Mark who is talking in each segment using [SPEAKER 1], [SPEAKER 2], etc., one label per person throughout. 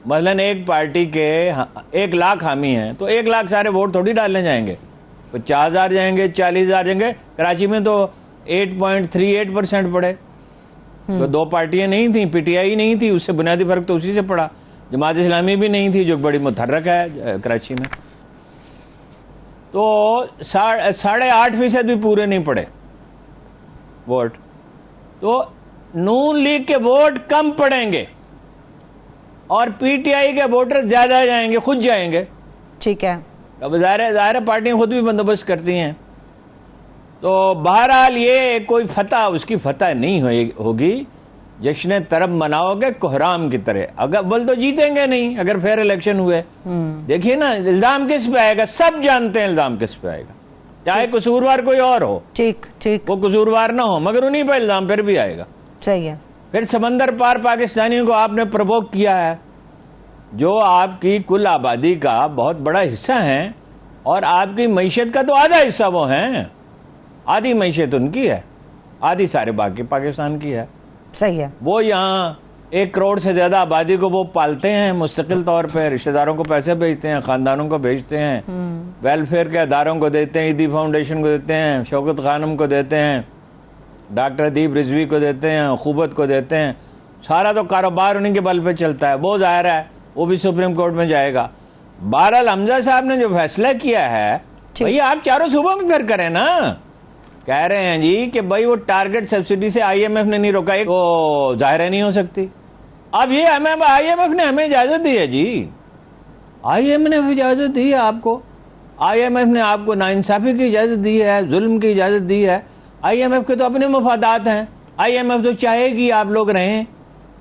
[SPEAKER 1] مثلاً ایک پارٹی کے 1,00,000 حامی ہیں تو 1,00,000 سارے ووٹ تھوڑی ڈالنے جائیں گے, 50,000 جائیں گے, 40,000 جائیں گے. کراچی میں تو 8.38% پڑے. تو 2 پارٹیاں نہیں تھیں, پی ٹی آئی نہیں تھی, اس سے بنیادی فرق تو اسی سے پڑا. جماعت اسلامی بھی نہیں تھی جو بڑی متحرک ہے کراچی میں. تو 8.5% بھی پورے نہیں پڑے ووٹ. تو نون لیگ کے ووٹ کم پڑیں گے اور پی ٹی آئی کے ووٹر زیادہ جائیں گے, خود جائیں گے.
[SPEAKER 2] ٹھیک ہے.
[SPEAKER 1] اب ظاہر پارٹیاں خود بھی بندوبست کرتی ہیں. تو بہرحال یہ کوئی فتح, اس کی فتح نہیں ہوگی جشن طرب مناؤ گے کوہرام کی طرح. اگر بول تو جیتیں گے نہیں اگر فیر الیکشن ہوئے. دیکھیے نا الزام کس پہ آئے گا, سب جانتے ہیں الزام کس پہ آئے گا, چاہے قصوروار کوئی اور ہو.
[SPEAKER 2] ٹھیک ٹھیک.
[SPEAKER 1] وہ قصوروار نہ ہو مگر انہی پہ الزام پھر بھی آئے گا.
[SPEAKER 2] صحیح ہے.
[SPEAKER 1] پھر سمندر پار پاکستانیوں کو آپ نے پرووک کیا ہے, جو آپ کی کل آبادی کا بہت بڑا حصہ ہیں, اور آپ کی معیشت کا تو آدھا حصہ وہ ہیں. آدھی معیشت ان کی ہے, آدھی سارے باقی پاکستان کی ہے.
[SPEAKER 2] صحیح ہے.
[SPEAKER 1] وہ یہاں 1 کروڑ سے زیادہ آبادی کو وہ پالتے ہیں مستقل طور پہ, رشتہ داروں کو پیسے بھیجتے ہیں, خاندانوں کو بھیجتے ہیں, ویلفیئر کے اداروں کو دیتے ہیں, عیدی فاؤنڈیشن کو دیتے ہیں, شوکت خانم کو دیتے ہیں, ڈاکٹر ادیب رضوی کو دیتے ہیں, خوبت کو دیتے ہیں. سارا تو کاروبار انہیں کے بل پہ چلتا ہے. وہ ظاہر ہے وہ بھی سپریم کورٹ میں جائے گا. بہرحال حمزہ صاحب نے جو فیصلہ کیا ہے بھئی آپ چاروں صوبوں میں پھر کریں نا. کہہ رہے ہیں جی کہ بھئی وہ ٹارگٹ سبسڈی سے آئی ایم ایف نے نہیں روکا, وہ ظاہر نہیں ہو سکتی. اب یہ آئی ایم ایف نے ہمیں اجازت دی ہے جی, آئی ایم نے اجازت دی ہے آپ کو. آئی ایم ایف نے آپ کو ناانصافی کی اجازت دی ہے, ظلم کی اجازت دی ہے. آئی ایم ایف کے تو اپنے مفادات ہیں. آئی ایم ایف تو چاہے گی آپ لوگ رہیں,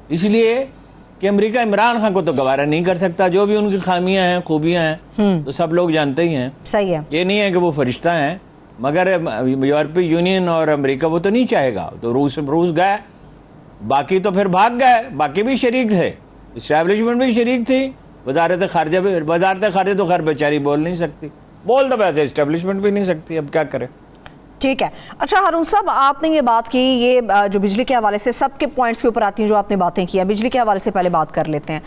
[SPEAKER 1] اس لیے کہ امریکہ عمران خان کو تو گوارہ نہیں کر سکتا. جو بھی ان کی خامیاں ہیں خوبیاں ہیں تو سب لوگ جانتے ہی ہیں.
[SPEAKER 2] صحیح ہے.
[SPEAKER 1] یہ نہیں ہے کہ وہ فرشتہ ہیں, مگر یورپی یونین اور امریکہ وہ تو نہیں چاہے گا. تو روس گئے, باقی تو پھر بھاگ گئے. باقی بھی شریک تھے, اسٹیبلشمنٹ بھی شریک تھی, وزارت خارجہ تو خیر بیچاری بول نہیں سکتی, بول تو ویسے اسٹیبلشمنٹ بھی نہیں سکتی, اب کیا کرے.
[SPEAKER 2] ٹھیک ہے. اچھا ہارون صاحب, آپ نے یہ بات کی, یہ جو بجلی کے حوالے سے سب کے پوائنٹس کے اوپر آتی ہیں جو آپ نے باتیں کی ہیں, بجلی کے حوالے سے پہلے بات کر لیتے ہیں.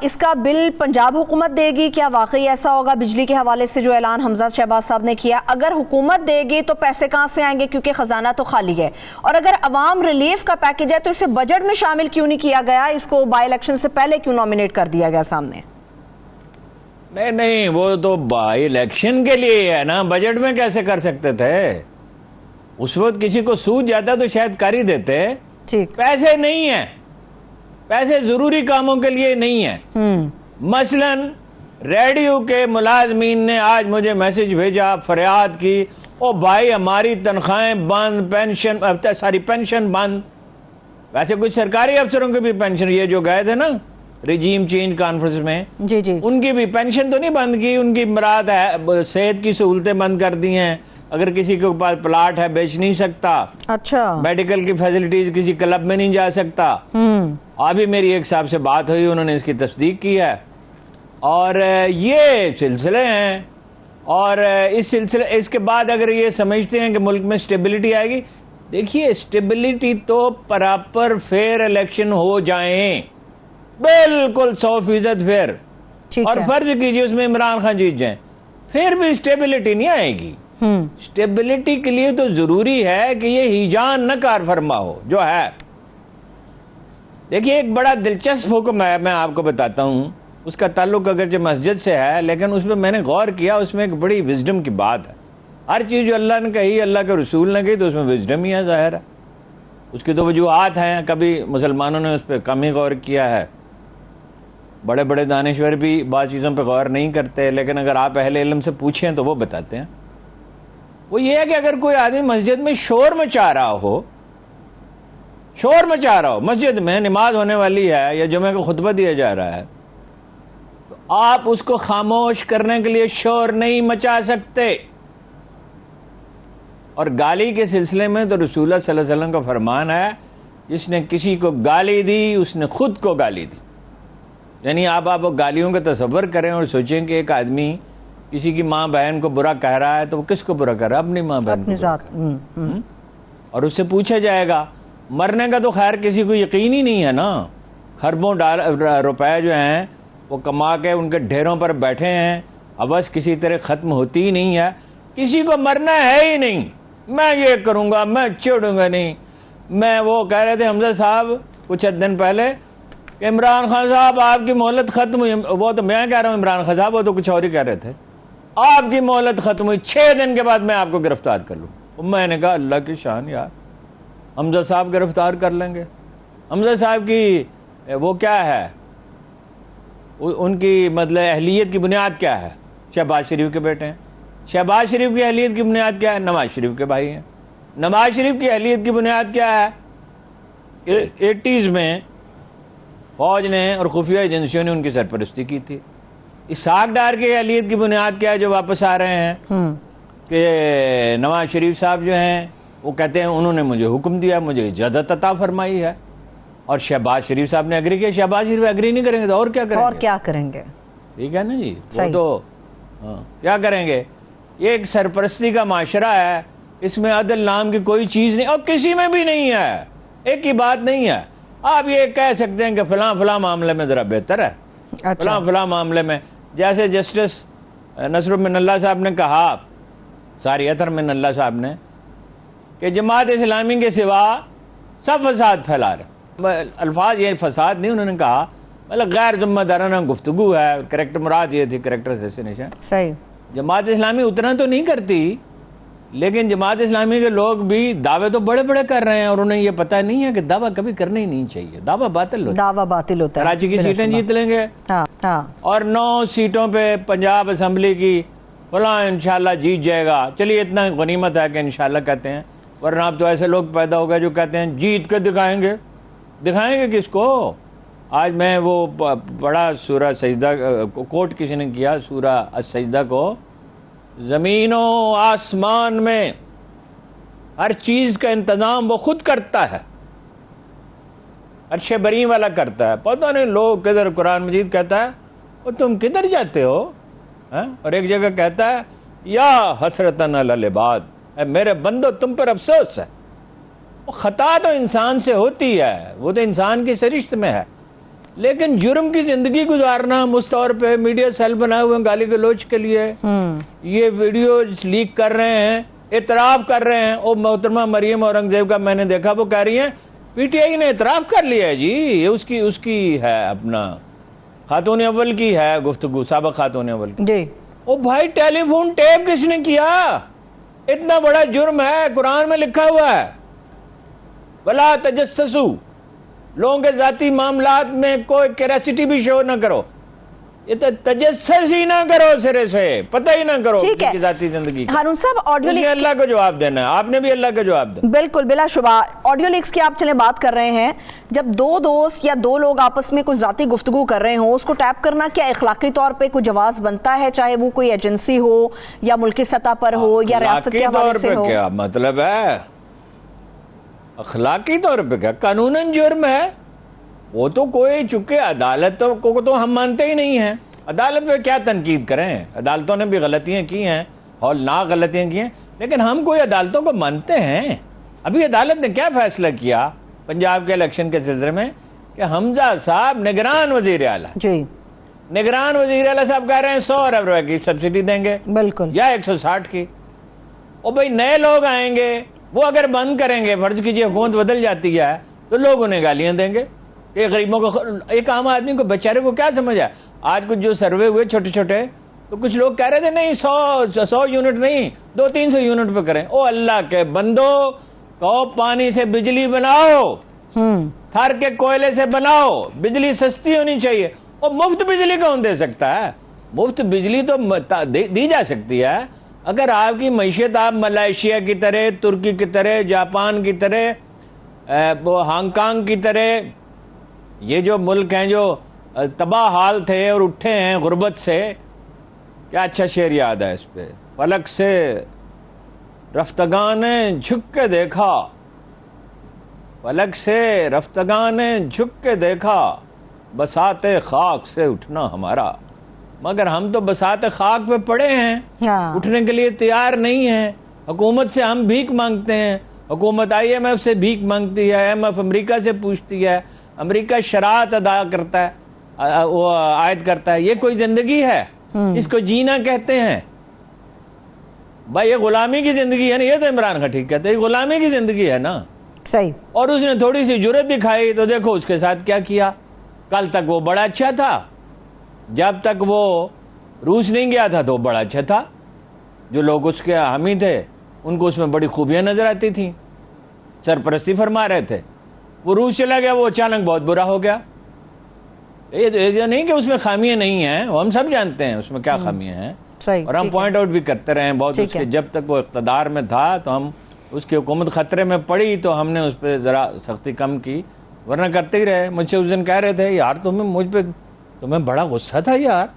[SPEAKER 2] اس کا بل پنجاب حکومت دے گی, کیا واقعی ایسا ہوگا بجلی کے حوالے سے جو اعلان حمزہ شہباز صاحب نے کیا؟ اگر حکومت دے گی تو پیسے کہاں سے آئیں گے کیونکہ خزانہ تو خالی ہے, اور اگر عوام ریلیف کا پیکج ہے تو اسے بجٹ میں شامل کیوں نہیں کیا گیا, اس کو بائی الیکشن سے پہلے کیوں نامینیٹ کر دیا گیا سامنے؟
[SPEAKER 1] نہیں وہ تو بائی الیکشن کے لیے ہے نا, بجٹ میں کیسے کر سکتے تھے؟ اس وقت کسی کو سوج جاتا تو شاید کر ہی دیتے.
[SPEAKER 2] ٹھیک.
[SPEAKER 1] پیسے نہیں ہیں, پیسے ضروری کاموں کے لیے نہیں ہیں. مثلاً ریڈیو کے ملازمین نے آج مجھے میسج بھیجا, فریاد کی, او بھائی ہماری تنخواہیں بند, پینشن بند. ویسے کچھ سرکاری افسروں کی بھی پینشن, یہ جو گئے تھے نا ریجیم چینج کانفرنس میں,
[SPEAKER 2] جی جی,
[SPEAKER 1] ان کی بھی پینشن تو نہیں بند کی, ان کی مراد ہے صحت کی سہولتیں بند کر دی ہیں. اگر کسی کے پاس پلاٹ ہے بیچ نہیں سکتا. اچھا. میڈیکل کی فیسلٹیز کسی کلب میں نہیں جا سکتا. ابھی میری ایک صاحب سے بات ہوئی, انہوں نے اس کی تصدیق کی ہے. اور یہ سلسلے ہیں, اور اس کے بعد اگر یہ سمجھتے ہیں کہ ملک میں سٹیبلٹی آئے گی, دیکھیے سٹیبلٹی تو پراپر فیئر الیکشن ہو جائیں, بالکل 100% فیئر, اور فرض کیجئے اس میں عمران خان جیت جائیں, پھر بھی سٹیبلٹی نہیں آئے گی. سٹیبلٹی کے لیے تو ضروری ہے کہ یہ ہیجان نہ کار فرما ہو جو ہے. دیکھیے ایک بڑا دلچسپ حکم ہے, میں آپ کو بتاتا ہوں, اس کا تعلق اگرچہ مسجد سے ہے لیکن اس پہ میں نے غور کیا, اس میں ایک بڑی وزڈم کی بات ہے. ہر چیز جو اللہ نے کہی, اللہ کے رسول نے کہی, تو اس میں وزڈم ہی ہے, ظاہر ہے. اس کی تو وجوہات ہیں, کبھی مسلمانوں نے اس پہ کم ہی غور کیا ہے, بڑے بڑے دانشور بھی بعض چیزوں پہ غور نہیں کرتے, لیکن اگر آپ اہل علم سے پوچھیں تو وہ بتاتے ہیں. وہ یہ ہے کہ اگر کوئی آدمی مسجد میں شور مچا رہا ہو, مسجد میں نماز ہونے والی ہے یا جمعہ کو خطبہ دیا جا رہا ہے, تو آپ اس کو خاموش کرنے کے لیے شور نہیں مچا سکتے. اور گالی کے سلسلے میں تو رسول اللہ صلی اللہ علیہ وسلم کا فرمان ہے, جس نے کسی کو گالی دی اس نے خود کو گالی دی. یعنی آپ گالیوں کا تصور کریں اور سوچیں کہ ایک آدمی کسی کی ماں بہن کو برا کہہ رہا ہے تو وہ کس کو برا کہہ رہا ہے؟ اپنی ماں بہن کو. اور اس سے پوچھا جائے گا, مرنے کا تو خیر کسی کو یقین ہی نہیں ہے نا, خربوں روپے جو ہیں وہ کما کے ان کے ڈھیروں پر بیٹھے ہیں، حوث کسی طرح ختم ہوتی ہی نہیں ہے، کسی کو مرنا ہے ہی نہیں، میں یہ کروں گا، میں چھوڑوں گا نہیں۔ میں وہ کہہ رہے تھے حمزہ صاحب کچھ دن پہلے کہ عمران خان صاحب آپ کی مہلت ختم ہوئی، وہ تو میں کہہ رہا ہوں عمران خان صاحب، وہ تو کچھ اور ہی کہہ رہے تھے، آپ کی مہلت ختم ہوئی 6 دن کے بعد میں آپ کو گرفتار کر لوں۔ میں نے کہا اللہ کی شان یار، حمزہ صاحب گرفتار کر لیں گے؟ حمزہ صاحب کی وہ کیا ہے، ان کی مطلب اہلیت کی بنیاد کیا ہے؟ شہباز شریف کے بیٹے ہیں۔ شہباز شریف کی اہلیت کی بنیاد کیا ہے؟ نواز شریف کے بھائی ہیں۔ نواز شریف کی اہلیت کی بنیاد کیا ہے؟ 80s میں فوج نے اور خفیہ ایجنسیوں نے ان کی سرپرستی کی تھی۔ اسحاق ڈار کی اہلیت کی بنیاد کیا ہے جو واپس آ رہے ہیں کہ نواز شریف صاحب جو ہیں وہ کہتے ہیں انہوں نے مجھے حکم دیا، مجھے اجازت عطا فرمائی ہے، اور شہباز شریف صاحب نے اگری کیا۔ شہباز شریف اگری نہیں کریں گے تو اور کیا کریں گے؟
[SPEAKER 2] اور کیا کریں گے؟
[SPEAKER 1] ٹھیک ہے نا جی، وہ تو کیا کریں گے؟ یہ ایک سرپرستی کا معاشرہ ہے، اس میں عدل نام کی کوئی چیز نہیں، اور کسی میں بھی نہیں ہے، ایک ہی بات نہیں ہے۔ آپ یہ کہہ سکتے ہیں کہ فلاں فلاں معاملے میں ذرا بہتر ہے، فلاں فلاں معاملے میں، جیسے جسٹس نصر من اللہ صاحب نے کہا، ساری اطہر من اللہ صاحب نے، کہ جماعت اسلامی کے سوا سب فساد پھیلا رہے۔ الفاظ یہ فساد نہیں، انہوں نے کہا مطلب غیر ذمہ دارانہ گفتگو ہے، کریکٹر مراد یہ تھی، کریکٹر اسیسینیشن۔
[SPEAKER 2] صحیح۔
[SPEAKER 1] جماعت اسلامی اتنا تو نہیں کرتی، لیکن جماعت اسلامی کے لوگ بھی دعوے تو بڑے بڑے کر رہے ہیں، اور انہیں یہ پتہ نہیں ہے کہ دعویٰ کبھی کرنا ہی نہیں چاہیے، دعویٰ باطل ہوتا ہے،
[SPEAKER 2] دعویٰ باطل ہوتا ہے۔
[SPEAKER 1] کراچی کی سیٹیں جیت لیں گے، اور 9 سیٹوں پہ پنجاب اسمبلی کی فلاں انشاءاللہ جیت جائے گا، چلیے اتنا غنیمت ہے کہ انشاءاللہ کہتے ہیں، ورنہ اب تو ایسے لوگ پیدا ہو گئے جو کہتے ہیں جیت کے دکھائیں گے۔ دکھائیں گے کس کو؟ آج میں وہ بڑا سورہ سجدہ کوٹ کسی نے کیا، سورہ السجدہ کو، زمین و آسمان میں ہر چیز کا انتظام وہ خود کرتا ہے، عرش بری والا کرتا ہے، پتہ نہیں لوگ کدھر، قرآن مجید کہتا ہے وہ تم کدھر جاتے ہو، اور ایک جگہ کہتا ہے یا حسرتن علی العباد، اے میرے بندو تم پر افسوس ہے۔ وہ خطا تو انسان سے ہوتی ہے، وہ تو انسان کی سرشت میں ہے، لیکن جرم کی زندگی گزارنا مستور پہ میڈیا سیل بنائے ہوئے گالی گلوچ کے لیے یہ ویڈیو لیک کر رہے ہیں، اعتراف کر رہے ہیں۔ او محترمہ مریم اورنگزیب کا میں نے دیکھا، وہ کہہ رہی ہیں پی ٹی آئی نے اعتراف کر لیا ہے جی، یہ اس کی ہے، اپنا خاتون اول کی ہے گفتگو، سابق خاتون اول کی جی۔ او بھائی ٹیلی فون ٹیپ کس نے کیا؟ اتنا بڑا جرم ہے، قرآن میں لکھا ہوا ہے وَلَا تَجَسَّسُوا، لوگوں کے ذاتی معاملات میں کوئی کیریسٹی بھی شو نہ کرو، یہ تو تجسس ہی نہ کرو، سرے سے پتہ ہی نہ کرو کسی کی ذاتی زندگی کا۔
[SPEAKER 2] ہارون صاحب آڈیو لیکس،
[SPEAKER 1] اللہ کو جواب دینا ہے، آپ نے بھی اللہ کا جواب دینا۔
[SPEAKER 2] بالکل بلا شبہ آڈیو لیکس کی آپ چلیں بات کر رہے ہیں، جب 2 دوست یا 2 لوگ آپس میں کوئی ذاتی گفتگو کر رہے ہوں، اس کو ٹیپ کرنا کیا اخلاقی طور پہ کوئی جواز بنتا ہے، چاہے وہ کوئی ایجنسی ہو یا ملکی سطح پر ہو یا ریاست کے حوالے سے ہو؟
[SPEAKER 1] کیا مطلب ہے اخلاقی طور پہ؟ کیا قانوناً جرم ہے وہ تو، کوئی چونکہ عدالت کو تو ہم مانتے ہی نہیں ہیں، عدالت پہ کیا تنقید کریں، عدالتوں نے بھی غلطیاں کی ہیں، ہولناک غلطیاں کی ہیں، لیکن ہم کوئی عدالتوں کو مانتے ہیں؟ ابھی عدالت نے کیا فیصلہ کیا پنجاب کے الیکشن کے سلسلے میں کہ حمزہ صاحب نگران وزیر اعلیٰ، جی نگران وزیر اعلیٰ صاحب کہہ رہے ہیں 100 ارب روپے کی سبسڈی دیں گے، بالکل، یا 160 کی۔ اور بھائی نئے لوگ آئیں گے، وہ اگر بند کریں گے، فرض کیجئے حکومت بدل جاتی ہے تو لوگ انہیں گالیاں دیں گے، یہ غریبوں کو، ایک عام آدمی کو بیچارے کو کیا سمجھ ہے؟ آج کچھ جو سروے ہوئے چھوٹے چھوٹے تو کچھ لوگ کہہ رہے تھے نہیں 100 یونٹ نہیں 200-300 یونٹ پہ کریں۔ او اللہ کے بندو، کہو پانی سے بجلی بناؤ، تھر کے کوئلے سے بناؤ، بجلی سستی ہونی چاہیے۔ اور مفت بجلی کون دے سکتا ہے؟ مفت بجلی تو دی جا سکتی ہے اگر آپ کی معیشت آپ ملائیشیا کی طرح، ترکی کی طرح، جاپان کی طرح، ہانگ کانگ کی طرح، یہ جو ملک ہیں جو تباہ حال تھے اور اٹھے ہیں غربت سے۔ کیا اچھا شعر یاد ہے اس پہ، فلک سے رفتگان نے جھک کے دیکھا، فلک سے رفتگان نے جھک کے دیکھا، بساط خاک سے اٹھنا ہمارا، مگر ہم تو بساط خاک پہ پڑے ہیں، اٹھنے کے لیے تیار نہیں ہیں۔ حکومت سے ہم بھیک مانگتے ہیں، حکومت IMF سے بھیک مانگتی ہے، IMF امریکہ سے پوچھتی ہے، امریکہ شرائط ادا کرتا ہے، وہ عائد کرتا ہے. یہ کوئی زندگی ہے؟ اس کو جینا کہتے ہیں. بھائی یہ غلامی کی زندگی ہے نا. یہ تو عمران خان ٹھیک کہتے ہیں، یہ غلامی کی زندگی ہے نا.
[SPEAKER 2] صحیح.
[SPEAKER 1] اور اس نے تھوڑی سی جرت دکھائی تو دیکھو اس کے ساتھ کیا کیا. کل تک وہ بڑا اچھا تھا، جب تک وہ روس نہیں گیا تھا تو بڑا اچھا تھا. جو لوگ اس کے حامی تھے ان کو اس میں بڑی خوبیاں نظر آتی تھیں، سرپرستی فرما رہے تھے. وہ روس چلا گیا، وہ اچانک بہت برا ہو گیا. یہ نہیں کہ اس میں خامیاں نہیں ہیں، وہ ہم سب جانتے ہیں اس میں کیا خامیاں ہیں.
[SPEAKER 2] صحیح.
[SPEAKER 1] اور ہم پوائنٹ آؤٹ بھی کرتے رہے ہیں بہت اس کے. جب تک وہ اقتدار میں تھا تو ہم اس کی حکومت خطرے میں پڑی تو ہم نے اس پہ ذرا سختی کم کی، ورنہ کرتے ہی رہے. مجھ سے اس دن کہہ رہے تھے یار تمہیں بڑا غصہ تھا یار.